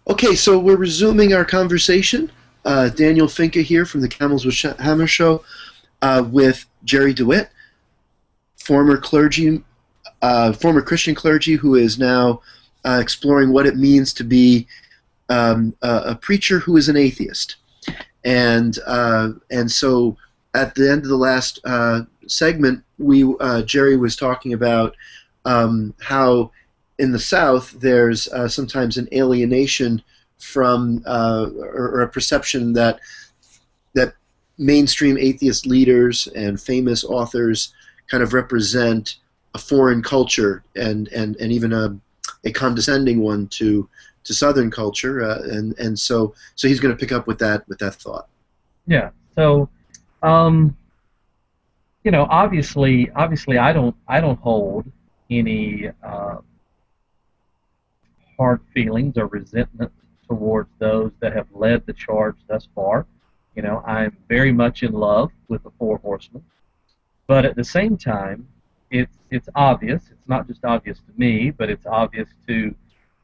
Okay, so we're resuming our conversation. Daniel Fincke here from the Camels with Hammer show with Jerry DeWitt, former clergy, former Christian clergy who is now exploring what it means to be a preacher who is an atheist. And so at the end of the last segment, we Jerry was talking about how in the South there's sometimes an alienation from or a perception that mainstream atheist leaders and famous authors kind of represent a foreign culture and even a condescending one to Southern culture, and so he's going to pick up with that thought. Yeah. So, um, obviously, I don't hold any hard feelings or resentment towards those that have led the charge thus far. I'm very much in love with the Four Horsemen, but at the same time, it's obvious. It's not just obvious to me, but it's obvious to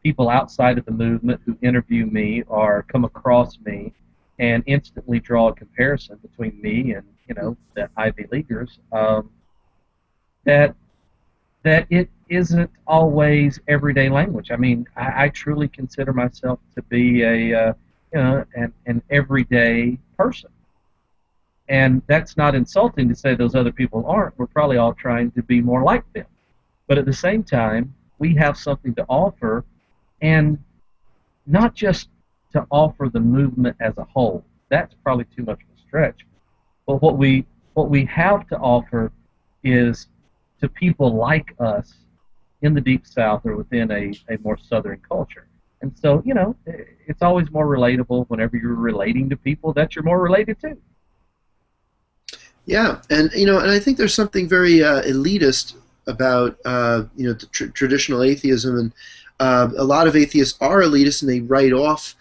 people outside of the movement who interview me or come across me and instantly draw a comparison between me and the Ivy Leaguers. That it isn't always everyday language. I mean, I truly consider myself to be an everyday person, and that's not insulting to say those other people aren't. We're probably all trying to be more like them, but at the same time, we have something to offer, and not just to offer the movement as a whole. That's probably too much of a stretch. But what we have to offer is to people like us in the Deep South or within a more Southern culture. And so, it's always more relatable whenever you're relating to people that you're more related to. Yeah, and I think there's something very elitist about traditional atheism, and a lot of atheists are elitist, and they write off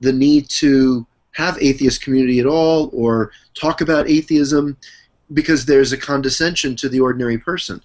the need to have atheist community at all or talk about atheism because there's a condescension to the ordinary person.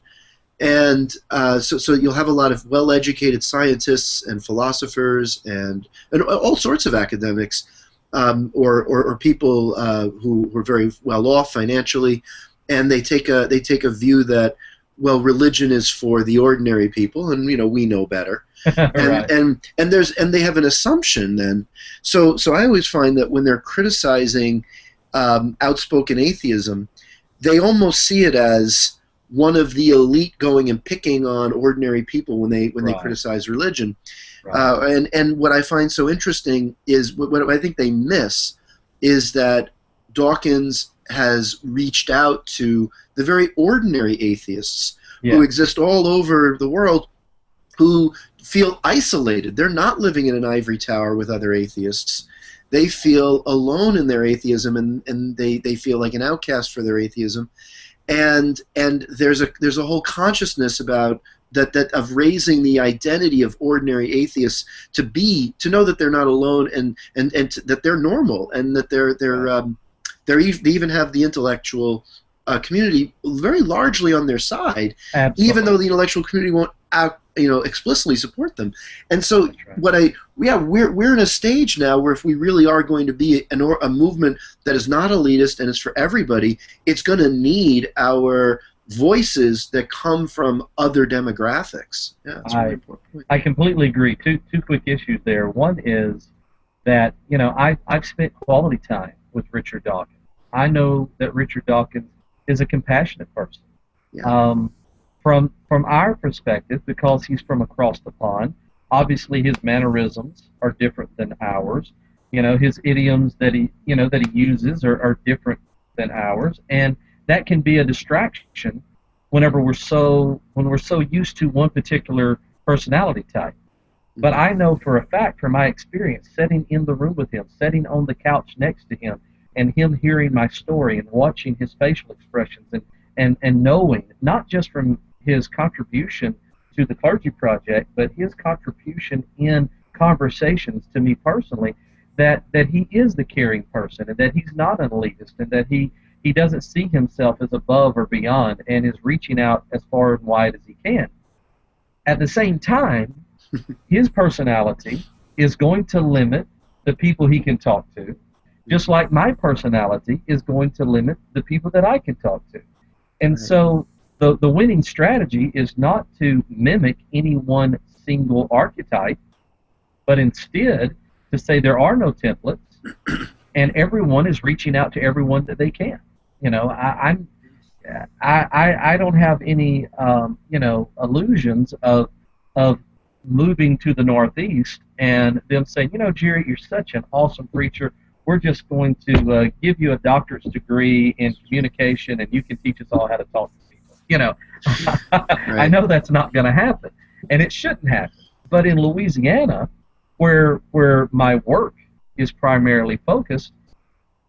And so you'll have a lot of well-educated scientists and philosophers and all sorts of academics, or people who are very well off financially, and they take a view that, well, religion is for the ordinary people, and we know better, and Right. and they have an assumption then. So I always find that when they're criticizing outspoken atheism, they almost see it as one of the elite going and picking on ordinary people when they Right. criticize religion. Right. And what I find so interesting is what I think they miss is that Dawkins has reached out to the very ordinary atheists who Yeah. exist all over the world, who feel isolated. They're not living in an ivory tower with other atheists. They feel alone in their atheism, and they feel like an outcast for their atheism. And there's a whole consciousness about that of raising the identity of ordinary atheists to know that they're not alone, and that they're normal, and that Right. they even have the intellectual community very largely on their side, even though Absolutely. the intellectual community won't explicitly support them. And so That's right. what I yeah we're in a stage now where if we really are going to be a movement that is not elitist and is for everybody, it's going to need our voices that come from other demographics. Yeah, it's a really I important point. I completely agree. Two quick issues there. One is that I've spent quality time with Richard Dawkins. I know that Richard Dawkins is a compassionate person. Yeah. Um, from our perspective, because he's from across the pond, obviously his mannerisms are different than ours. His idioms that he uses are different than ours, and that can be a distraction when we're so used to one particular personality type. But Hmm. I know for a fact from my experience, sitting in the room with him, sitting on the couch next to him, and him hearing my story and watching his facial expressions, and knowing, not just from his contribution to the Clergy Project, but his contribution in conversations to me personally, that he is the caring person, and that he's not an elitist, and that he doesn't see himself as above or beyond, and is reaching out as far and wide as he can. At the same time, his personality is going to limit the people he can talk to, just like my personality is going to limit the people that I can talk to. And Right. so the winning strategy is not to mimic any one single archetype, but instead to say there are no templates, and everyone is reaching out to everyone that they can. You know, I don't have any illusions of moving to the Northeast and them saying, Jerry, you're such an awesome preacher. We're just going to give you a doctorate's degree in communication, and you can teach us all how to talk to people. I Right. know that's not going to happen, and it shouldn't happen. But in Louisiana, where my work is primarily focused,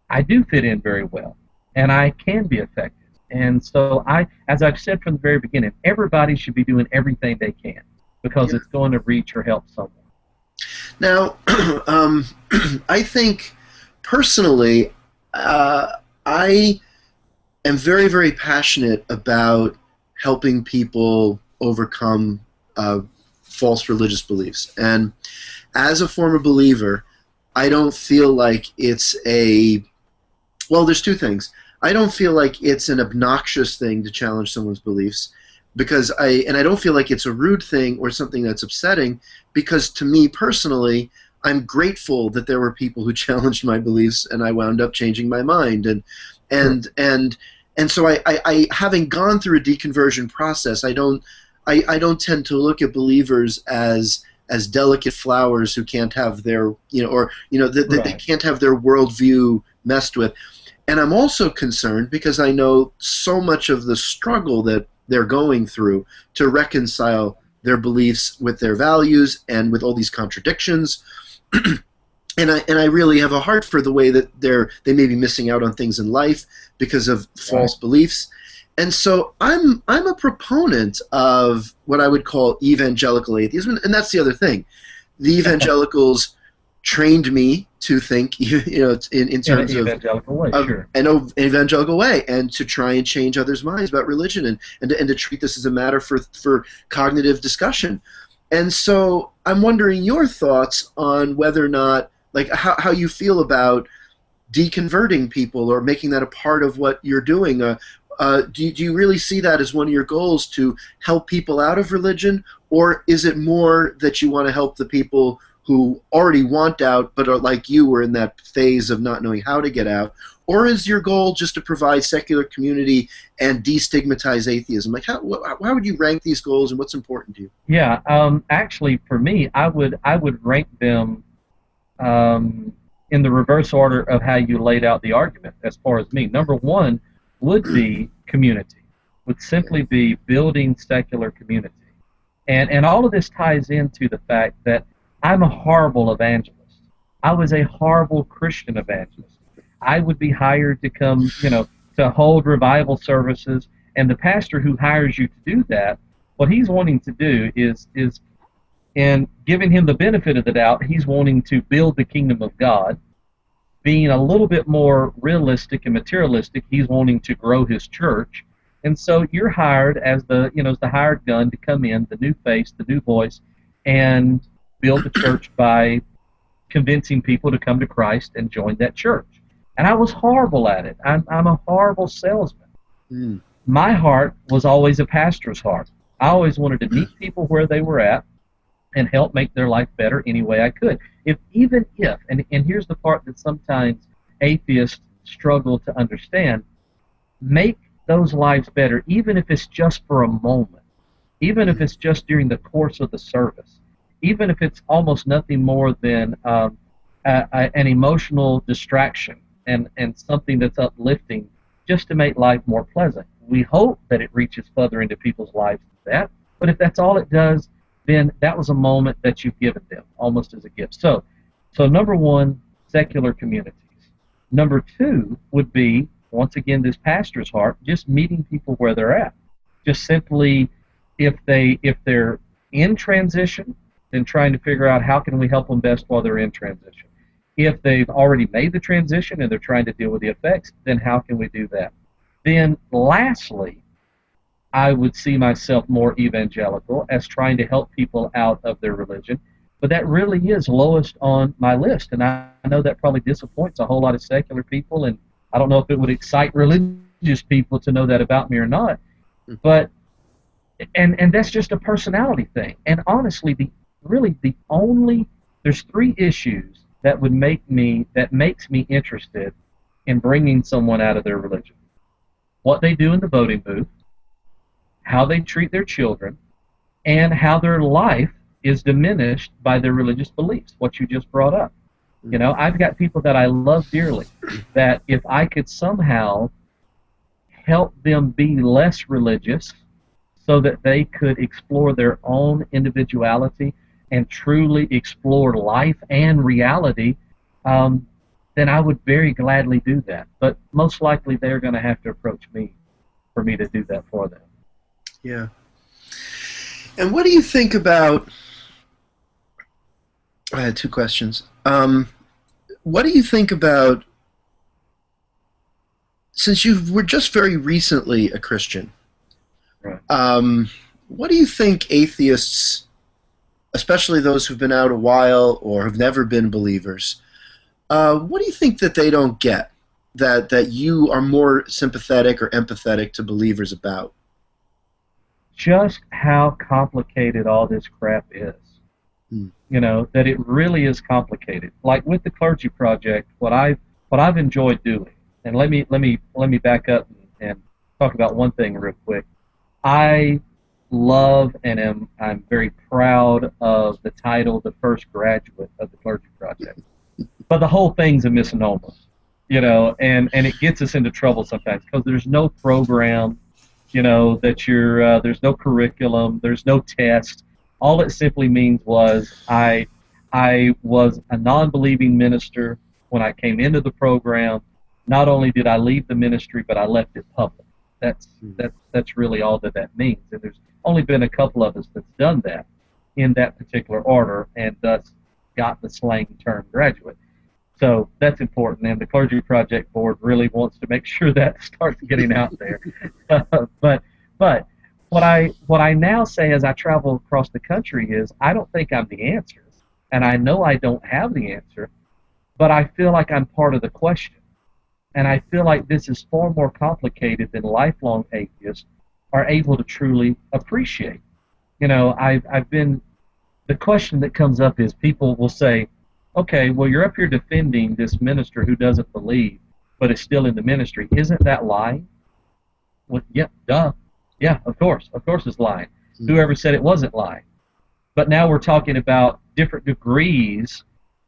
I do fit in very well, and I can be effective. And so as I've said from the very beginning, everybody should be doing everything they can because Yeah. it's going to reach or help someone. Now, I think personally, I am very, very passionate about helping people overcome false religious beliefs. And as a former believer, I don't feel like it's a well, there's two things. I don't feel like it's an obnoxious thing to challenge someone's beliefs because I don't feel like it's a rude thing or something that's upsetting because to me personally, I'm grateful that there were people who challenged my beliefs and I wound up changing my mind Sure. and and and so I having gone through a deconversion process, I don't tend to look at believers as delicate flowers who can't have their that they Right. can't have their worldview messed with. And I'm also concerned because I know so much of the struggle that they're going through to reconcile their beliefs with their values and with all these contradictions. And I really have a heart for the way that they may be missing out on things in life because of Right. false beliefs. And so I'm a proponent of what I would call evangelical atheism, and that's the other thing. The evangelicals trained me to think, in In an terms evangelical way, of sure. an evangelical way, and to try and change others' minds about religion, and to treat this as a matter for cognitive discussion. And so I'm wondering your thoughts on whether or not, like, how you feel about deconverting people or making that a part of what you're doing. Do you really see that as one of your goals to help people out of religion, or is it more that you want to help the people who already want out but are like you were in that phase of not knowing how to get out? Or is your goal just to provide secular community and destigmatize atheism? Like, how would you rank these goals, and what's important to you? Yeah. Actually, for me, I would rank them um, in the reverse order of how you laid out the argument. As far as me, number one would be community. Would simply be building secular community. And all of this ties into the fact that I'm a horrible evangelist. I was a horrible Christian evangelist. I would be hired to come, to hold revival services, and the pastor who hires you to do that, what he's wanting to do is and giving him the benefit of the doubt, he's wanting to build the kingdom of God. Being a little bit more realistic and materialistic, he's wanting to grow his church. And so you're hired as the hired gun to come in, the new face, the new voice, and build the church by convincing people to come to Christ and join that church. And I was horrible at it. I'm a horrible salesman. Mm. My heart was always a pastor's heart. I always wanted to meet people where they were at and help make their life better any way I could. Even if, and here's the part that sometimes atheists struggle to understand, make those lives better, even if it's just for a moment, even if it's just during the course of the service, even if it's almost nothing more than an emotional distraction and something that's uplifting just to make life more pleasant. We hope that it reaches further into people's lives than that, but if that's all it does, then that was a moment that you've given them almost as a gift. So number one, secular communities. Number two would be, once again, this pastor's heart, just meeting people where they're at. Just simply, if they're in transition, then trying to figure out how can we help them best while they're in transition. If they've already made the transition and they're trying to deal with the effects, then how can we do that? Then lastly, I would see myself more evangelical as trying to help people out of their religion But that really is lowest on my list, and I know that probably disappoints a whole lot of secular people, and I don't know if it would excite religious people to know that about me or not. But and that's just a personality thing. And honestly, the only there's three issues that makes me interested in bringing someone out of their religion: what they do in the voting booth, how they treat their children, and how their life is diminished by their religious beliefs, what you just brought up. You know, I've got people that I love dearly that if I could somehow help them be less religious so that they could explore their own individuality and truly explore life and reality, then I would very gladly do that. But most likely they're going to have to approach me for me to do that for them. Yeah. And what do you think about? I had two questions. What do you think about, since you were just very recently a Christian, Right. what do you think atheists, especially those who've been out a while or have never been believers, what do you think that they don't get, that you are more sympathetic or empathetic to believers about? Just how complicated all this crap is. You know, that it really is complicated. Like with the Clergy Project, what I've enjoyed doing, and let me back up and talk about one thing real quick. I love and I'm very proud of the title, the first graduate of the Clergy Project. But the whole thing's a misnomer, you know, and it gets us into trouble sometimes because there's no program, you know, that there's no curriculum, there's no test. All it simply means was I was a non-believing minister when I came into the program. Not only did I leave the ministry, but I left it public. That's really all that means. And there's only been a couple of us that's done that in that particular order, and thus got the slang term graduate. So that's important, and the Clergy Project Board really wants to make sure that starts getting out there. But what I now say as I travel across the country is I don't think I'm the answer, and I know I don't have the answer, but I feel like I'm part of the question, and I feel like this is far more complicated than lifelong atheists are able to truly appreciate. You know, the question that comes up is people will say, okay, well, you're up here defending this minister who doesn't believe but is still in the ministry. Isn't that lying? Well, yeah, duh. Yeah, of course it's lying. Whoever said it wasn't lying? But now we're talking about different degrees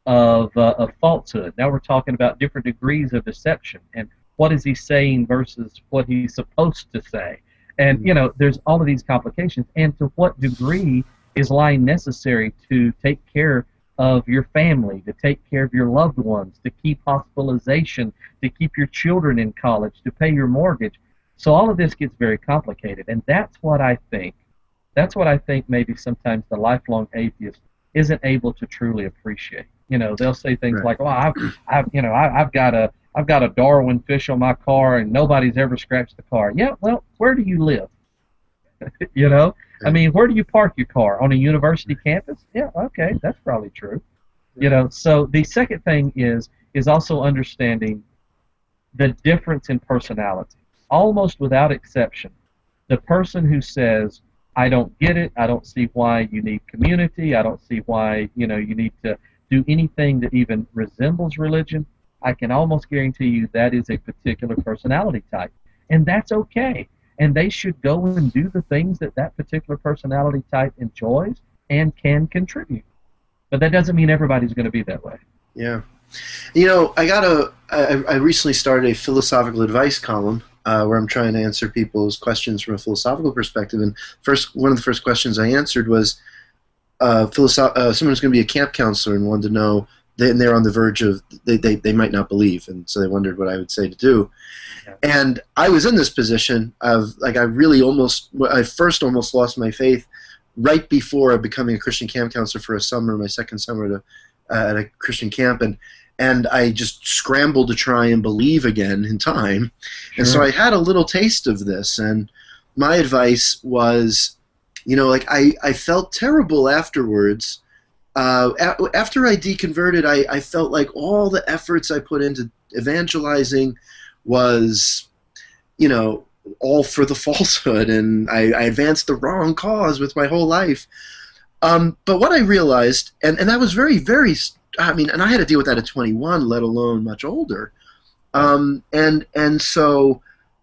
of falsehood. Now we're talking about different degrees of deception. And what is he saying versus what he's supposed to say? And, you know, there's all of these complications. And to what degree is lying necessary to take care of your family, to take care of your loved ones, to keep hospitalization, to keep your children in college, to pay your mortgage? So all of this gets very complicated, and that's what I think maybe sometimes the lifelong atheist isn't able to truly appreciate. You know, they'll say things Right. like, "Well, I've got a Darwin fish on my car, and nobody's ever scratched the car." Yeah, well, where do you live? You know, I mean, where do you park your car? On a university campus? Yeah, okay, that's probably true. You know, so the second thing is also understanding the difference in personality. Almost without exception, the person who says, I don't get it, I don't see why you need community, I don't see why, you know, you need to do anything that even resembles religion, I can almost guarantee you that is a particular personality type. And that's okay. And they should go and do the things that that particular personality type enjoys and can contribute. But that doesn't mean everybody's going to be that way. Yeah. You know, I recently started a philosophical advice column where I'm trying to answer people's questions from a philosophical perspective. And one of the first questions I answered was someone who's going to be a camp counselor and wanted to know, and they're on the verge of, they might not believe, and so they wondered what I would say to do. Yeah. And I was in this position of, like, I first almost lost my faith right before becoming a Christian camp counselor for a summer, my second summer at a Christian camp, and I just scrambled to try and believe again in time. Sure. And so I had a little taste of this, and my advice was, you know, like, I felt terrible afterwards After I deconverted, I felt like all the efforts I put into evangelizing was, you know, all for the falsehood, and I advanced the wrong cause with my whole life. But what I realized, and that was very, very, I mean, and I had to deal with that at 21, let alone much older. Right. So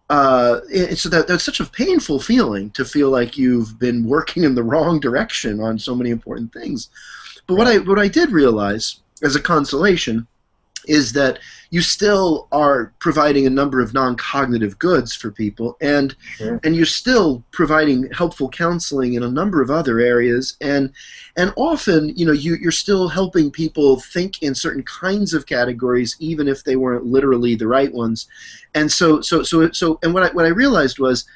that's such a painful feeling to feel like you've been working in the wrong direction on so many important things. But Right. what I did realize as a consolation is that you still are providing a number of non-cognitive goods for people, Sure. and you're still providing helpful counseling in a number of other areas, and often, you know, you're still helping people think in certain kinds of categories, even if they weren't literally the right ones. And and what I realized was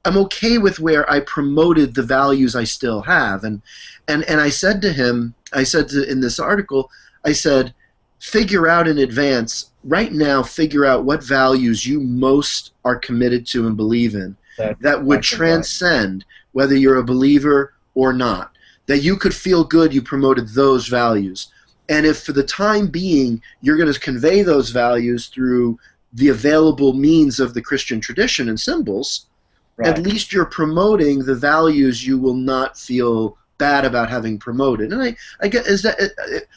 I'm okay with where I promoted the values I still have. And I said to him, in this article, I said, figure out in advance, right now, figure out what values you most are committed to and believe in That's that would exactly right. transcend whether you're a believer or not. That you could feel good you promoted those values. And if for the time being you're going to convey those values through the available means of the Christian tradition and symbols, at Right. least you're promoting the values you will not feel bad about having promoted. And I get, is that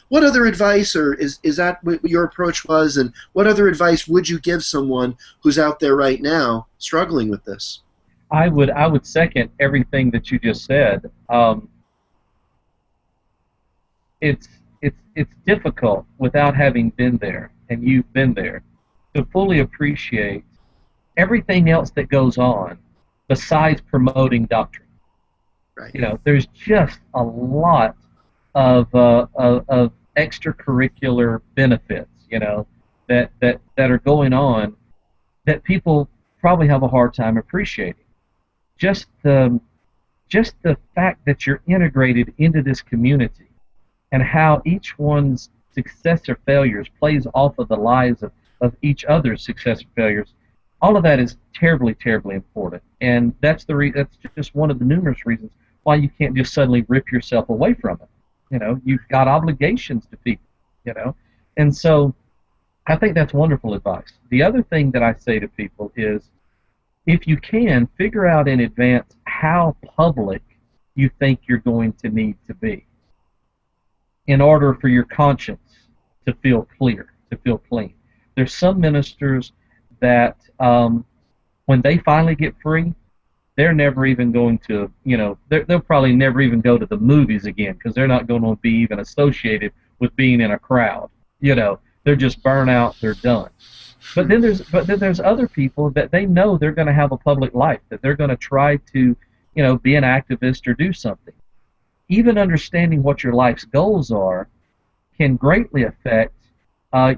what other advice, or is that what your approach was, and what other advice would you give someone who's out there right now struggling with this? I would second everything that you just said. It's it's difficult without having been there, and you've been there, to fully appreciate everything else that goes on besides promoting doctrine. Right. There's just a lot of extracurricular benefits, that are going on that people probably have a hard time appreciating. Just the just the fact that you're integrated into this community, and how each one's success or failures plays off of the lives of each other's success or failures. All of that is terribly, terribly important, and that's just one of the numerous reasons why you can't just suddenly rip yourself away from it. You've got obligations to people. You know, and so I think that's wonderful advice. The other thing that I say to people is, if you can, figure out in advance how public you think you're going to need to be in order for your conscience to feel clear, to feel clean. There's some ministers that, when they finally get free, they're never even going to, they'll probably never even go to the movies again, because they're not going to be even associated with being in a crowd. They're just burnt out, they're done. But then there's other people that they know they're going to have a public life, that they're going to try to, be an activist or do something. Even understanding what your life's goals are can greatly affect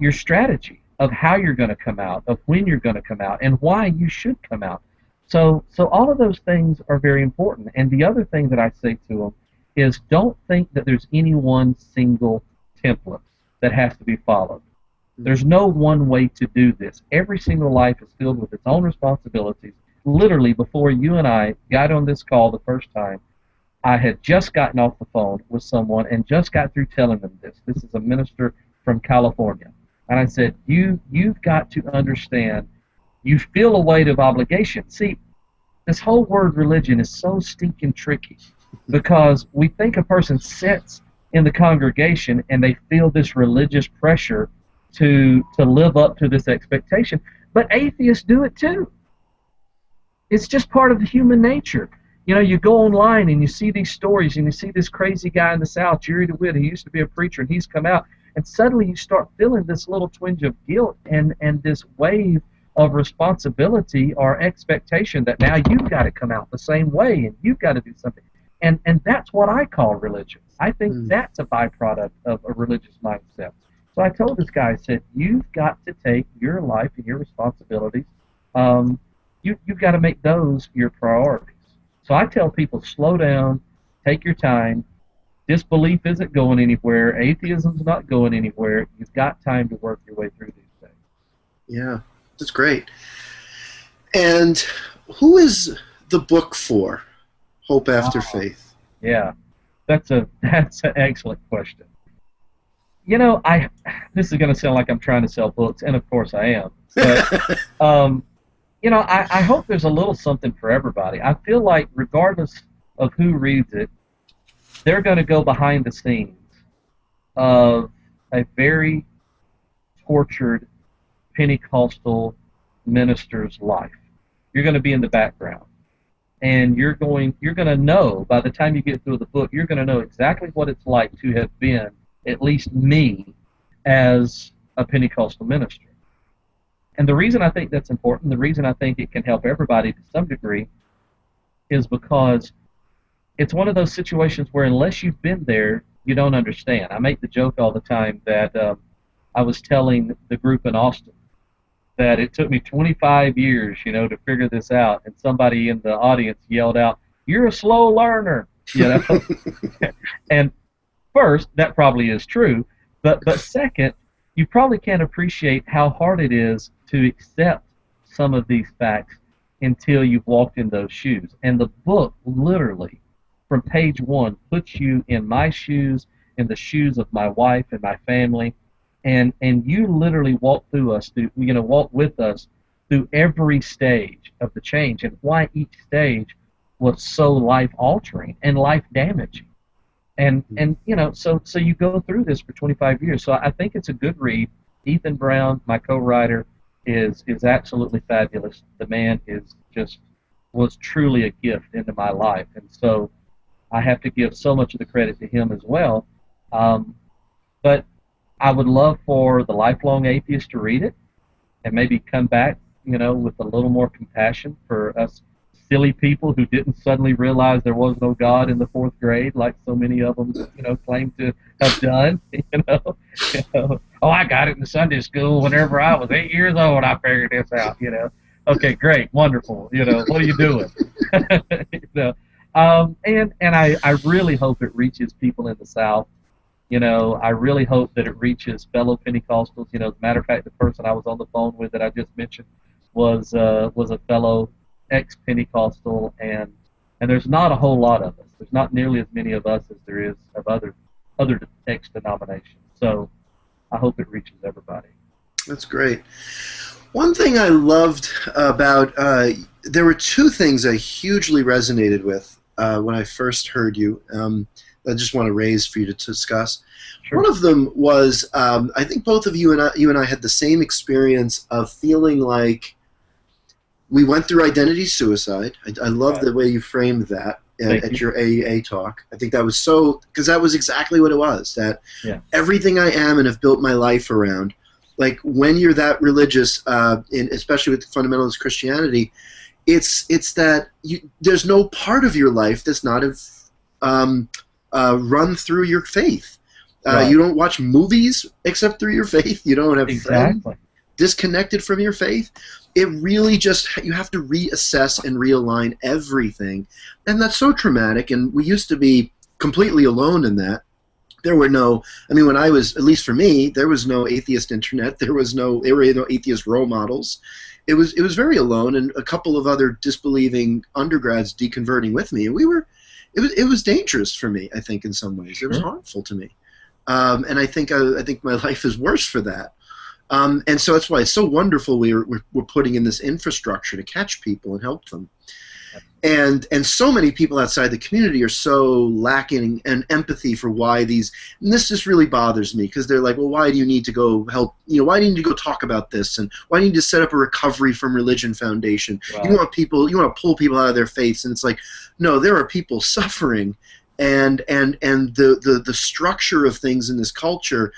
your strategy of how you're going to come out, of when you're going to come out, and why you should come out. So all of those things are very important. And the other thing that I say to them is, don't think that there's any one single template that has to be followed. There's no one way to do this. Every single life is filled with its own responsibilities. Literally, before you and I got on this call the first time, I had just gotten off the phone with someone and just got through telling them this. This is a minister from California. And I said, you've got to understand, you feel a weight of obligation. See, this whole word religion is so stinking tricky, because we think a person sits in the congregation and they feel this religious pressure to live up to this expectation. But atheists do it too. It's just part of the human nature. You go online and you see these stories, and you see this crazy guy in the South, Jerry DeWitt, he used to be a preacher, and he's come out, and suddenly you start feeling this little twinge of guilt, and this wave of responsibility or expectation that now you've got to come out the same way, and you've got to do something. And that's what I call religion. I think Mm. that's a byproduct of a religious mindset. So I told this guy, I said, you've got to take your life and your responsibilities. Um, you've got to make those your priorities. So I tell people, slow down, take your time. Disbelief isn't going anywhere. Atheism's not going anywhere. You've got time to work your way through these things. Yeah, that's great. And who is the book for? Hope After Ah, Faith. yeah. That's an excellent question. You know, I this is going to sound like I'm trying to sell books, and of course I am. But um, you know, I hope there's a little something for everybody. I feel like regardless of who reads it, they're going to go behind the scenes of a very tortured Pentecostal minister's life. You're going to be in the background, and you're going to know by the time you get through the book, you're going to know exactly what it's like to have been at least me as a Pentecostal minister. And the reason I think that's important, the reason I think it can help everybody to some degree, is because it's one of those situations where unless you've been there, you don't understand. I make the joke all the time that I was telling the group in Austin that it took me 25 years, to figure this out, and somebody in the audience yelled out, "You're a slow learner," And first, that probably is true, but second, you probably can't appreciate how hard it is to accept some of these facts until you've walked in those shoes. And the book literally, from page one, puts you in my shoes, in the shoes of my wife and my family, and you literally walk walk with us through every stage of the change, and why each stage was so life altering and life damaging. So you go through this for 25 years. So I think it's a good read. Ethan Brown, my co-writer, is absolutely fabulous. The man was truly a gift into my life, and so I have to give so much of the credit to him as well. But I would love for the lifelong atheist to read it and maybe come back, with a little more compassion for us silly people who didn't suddenly realize there was no God in the fourth grade, like so many of them, claim to have done. Oh, I got it in Sunday school whenever I was 8 years old. I figured this out. Okay, great, wonderful. What are you doing? And I really hope it reaches people in the South. I really hope that it reaches fellow Pentecostals. As a matter of fact, the person I was on the phone with that I just mentioned was a fellow ex-Pentecostal, and there's not a whole lot of us. There's not nearly as many of us as there is of other ex-denominations. So I hope it reaches everybody. That's great. One thing I loved about there were two things I hugely resonated with when I first heard you. I just want to raise for you to discuss. Sure. One of them was I think both of you and I had the same experience of feeling like we went through identity suicide. I love the way you framed that at your AEA talk. I think that was because that was exactly what it was, that everything I am and have built my life around, like when you're that religious, especially with fundamentalist Christianity, it's that there's no part of your life that's not run through your faith. You don't watch movies except through your faith. You don't have friends disconnected from your faith. It really you have to reassess and realign everything. And that's so traumatic, and we used to be completely alone in that. There were when I was, at least for me, there was no atheist internet. There were no atheist role models. It was very alone, and a couple of other disbelieving undergrads deconverting with me. And it was dangerous for me, I think, in some ways. It was harmful to me. And I think my life is worse for that. And so that's why it's so wonderful we're putting in this infrastructure to catch people and help them. And so many people outside the community are so lacking in empathy for why and this just really bothers me, because they're like, well, why do you need to go help, why do you need to go talk about this, and why do you need to set up a recovery from religion foundation? Right. You want to pull people out of their faiths, and it's like, no, there are people suffering, and the structure of things in this culture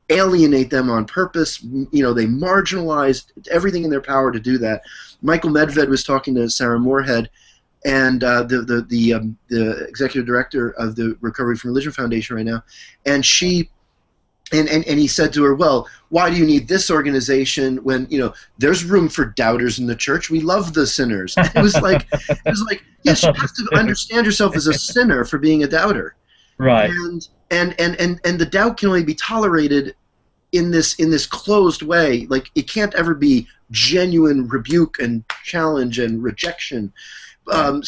alienate them on purpose. They marginalize everything in their power to do that. Michael Medved was talking to Sarah Moorhead, and the executive director of the Recovery from Religion Foundation right now, and he said to her, well, why do you need this organization when there's room for doubters in the church? We love the sinners. It was like yes, you have to understand yourself as a sinner for being a doubter, right? And the doubt can only be tolerated in this closed way. Like, it can't ever be genuine rebuke and challenge and rejection. Right.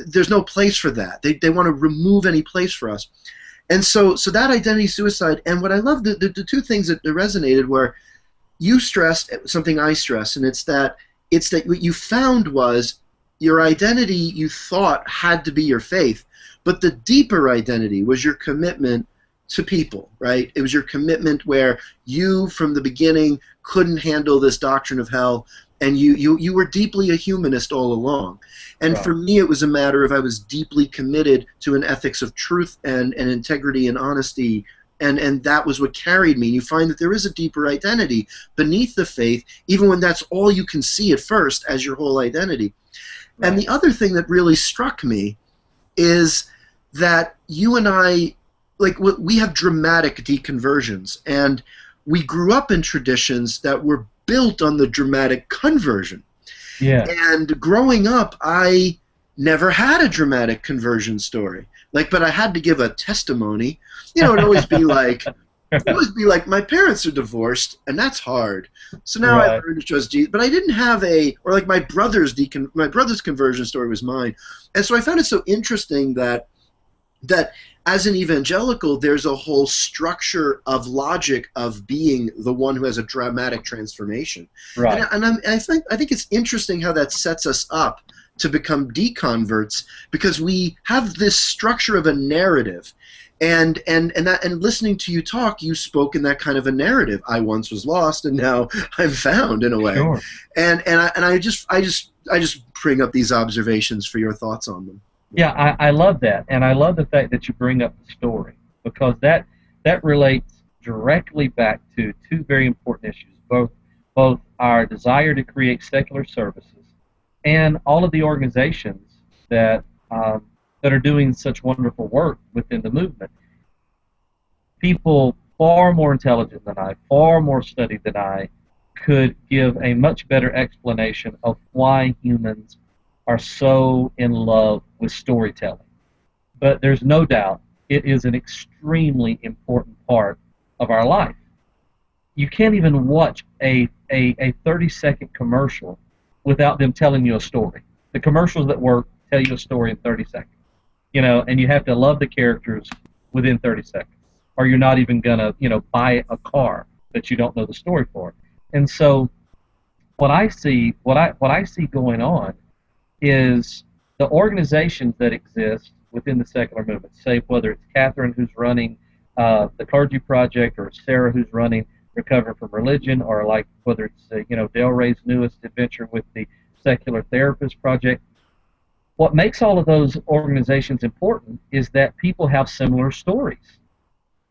There's no place for that. They want to remove any place for us. And so that identity suicide. And what I love, the two things that resonated were you stressed something I stress, and it's that what you found was your identity you thought had to be your faith, but the deeper identity was your commitment to people, right? It was your commitment where you, from the beginning, couldn't handle this doctrine of hell, and you were deeply a humanist all along. And Right. for me, it was a matter of I was deeply committed to an ethics of truth and integrity and honesty, and that was what carried me. And you find that there is a deeper identity beneath the faith, even when that's all you can see at first as your whole identity. And Right. the other thing that really struck me is that you and I, like, we have dramatic deconversions, and we grew up in traditions that were built on the dramatic conversion. Yes. And growing up, I never had a dramatic conversion story. Like, but I had to give a testimony. It'd always be like, my parents are divorced, and that's hard. So now I've Right. learned to trust Jesus. But I didn't have or like my brother's conversion story was mine. And so I found it so interesting that as an evangelical, there's a whole structure of logic of being the one who has a dramatic transformation. Right. I think it's interesting how that sets us up to become deconverts, because we have this structure of a narrative. And listening to you talk, you spoke in that kind of a narrative. I once was lost, and now I'm found, in a way. Sure. I just bring up these observations for your thoughts on them. Yeah, I love that, and I love the fact that you bring up the story, because that relates directly back to two very important issues, both our desire to create secular services and all of the organizations that that are doing such wonderful work within the movement. People far more intelligent than I, far more studied than I, could give a much better explanation of why humans are so in love with storytelling. But there's no doubt it is an extremely important part of our life. You can't even watch a 30-second commercial without them telling you a story. The commercials that work tell you a story in 30 seconds. And you have to love the characters within 30 seconds, or you're not even gonna, buy a car that you don't know the story for. And so, what I see going on is the organizations that exist within the secular movement, say whether it's Catherine who's running the Clergy Project, or Sarah who's running Recover from Religion, or like whether it's Del Rey's newest adventure with the Secular Therapist Project. What makes all of those organizations important is that people have similar stories.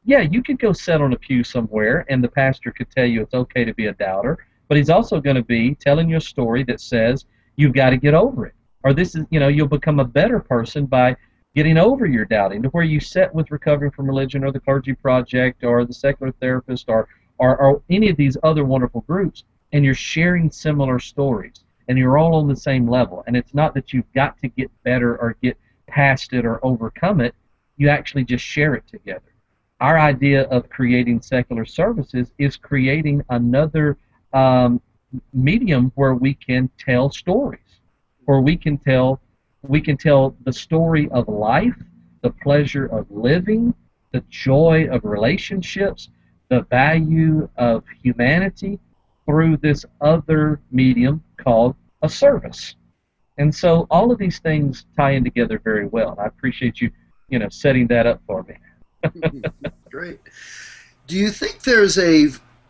Yeah, you could go sit on a pew somewhere and the pastor could tell you it's okay to be a doubter, but he's also going to be telling you a story that says you've got to get over it. Or this is, you'll become a better person by getting over your doubting, to where you sit with Recovering from Religion or the Clergy Project or the Secular Therapist, or any of these other wonderful groups, and you're sharing similar stories, and you're all on the same level. And it's not that you've got to get better or get past it or overcome it. You actually just share it together. Our idea of creating secular services is creating another medium where we can tell stories, where we can tell the story of life, the pleasure of living, the joy of relationships, the value of humanity through this other medium called a service. And so all of these things tie in together very well. And I appreciate you, setting that up for me. Great. Do you think there's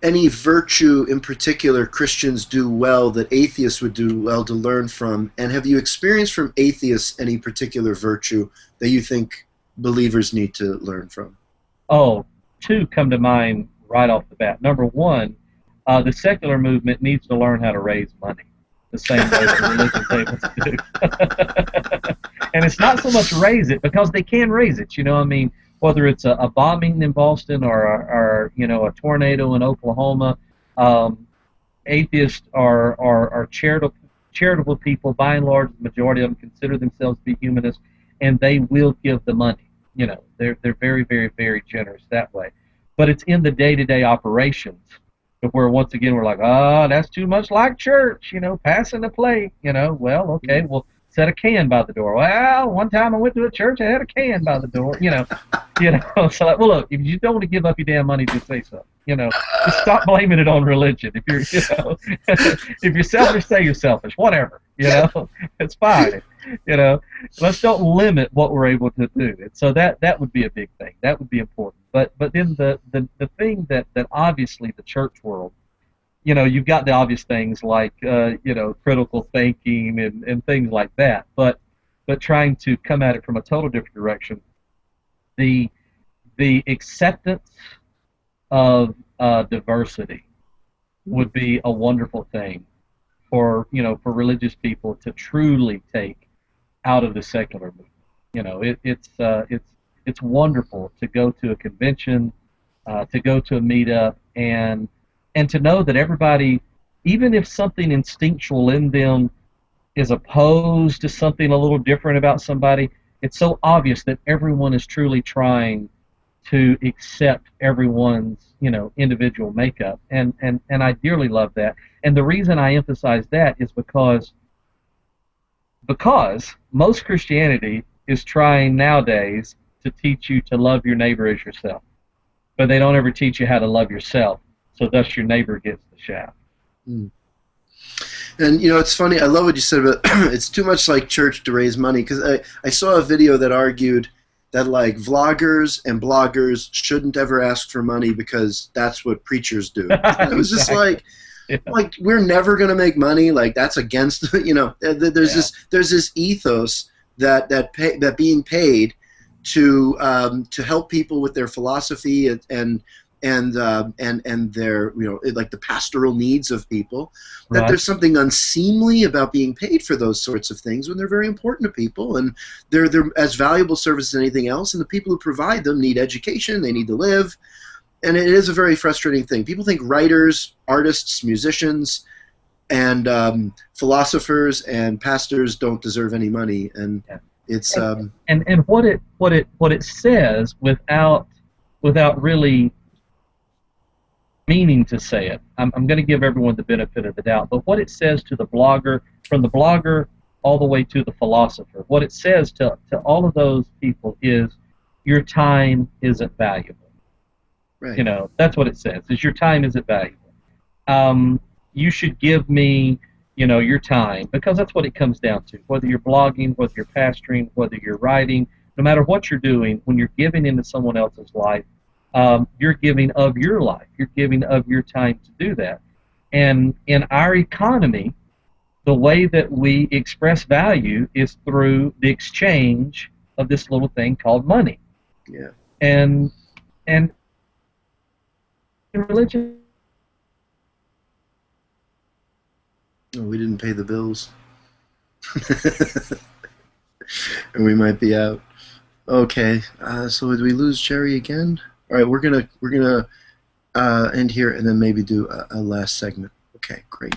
any virtue in particular Christians do well that atheists would do well to learn from? And have you experienced from atheists any particular virtue that you think believers need to learn from? Oh, two come to mind right off the bat. Number one, the secular movement needs to learn how to raise money the same way the religious tables do. And it's not so much raise it, because they can raise it. Whether it's a bombing in Boston, or a tornado in Oklahoma, atheists are charitable people. By and large, the majority of them consider themselves to be humanists, and they will give the money. They're very, very, very generous that way. But it's in the day-to-day operations where, once again, we're like, that's too much like church, passing the plate. Well, okay, well, set a can by the door. Well, one time I went to a church, I had a can by the door. So like, well, look, if you don't want to give up your damn money, just say so. Just stop blaming it on religion. If you're, if you're selfish, say you're selfish. Whatever, it's fine. You know, let's don't limit what we're able to do. And so that would be a big thing. That would be important. But then the thing that obviously the church world, you've got the obvious things like critical thinking and things like that. But trying to come at it from a total different direction, the acceptance of diversity would be a wonderful thing for for religious people to truly take out of the secular movement. It's wonderful to go to a convention, to go to a meetup, and to know that everybody, even if something instinctual in them is opposed to something a little different about somebody, it's so obvious that everyone is truly trying to accept everyone's individual makeup, and I dearly love that. And the reason I emphasize that is because most Christianity is trying nowadays to teach you to love your neighbor as yourself, but they don't ever teach you how to love yourself, so thus your neighbor gets the shaft. Mm. And it's funny. I love what you said about it's too much like church to raise money, because I saw a video that argued that like vloggers and bloggers shouldn't ever ask for money because that's what preachers do. And it was just like, like we're never gonna make money. Like that's against There's this ethos that being paid to help people with their philosophy and their like the pastoral needs of people, that there's something unseemly about being paid for those sorts of things when they're very important to people, and they're as valuable service as anything else, and the people who provide them need education, they need to live, and it is a very frustrating thing. People think writers, artists, musicians, and philosophers and pastors don't deserve any money, and it's and what it says without really meaning to say it. I'm going to give everyone the benefit of the doubt, but what it says to the blogger, from the blogger all the way to the philosopher, what it says to all of those people is your time isn't valuable. Right. That's what it says, is your time isn't valuable. You should give me your time, because that's what it comes down to. Whether you're blogging, whether you're pastoring, whether you're writing, no matter what you're doing, when you're giving into someone else's life, you're giving of your life. You're giving of your time to do that. And in our economy, the way that we express value is through the exchange of this little thing called money. Yeah. And in religion, oh, we didn't pay the bills. And we might be out. Okay, so did we lose Jerry again? All right, we're gonna end here and then maybe do a last segment. Okay, great.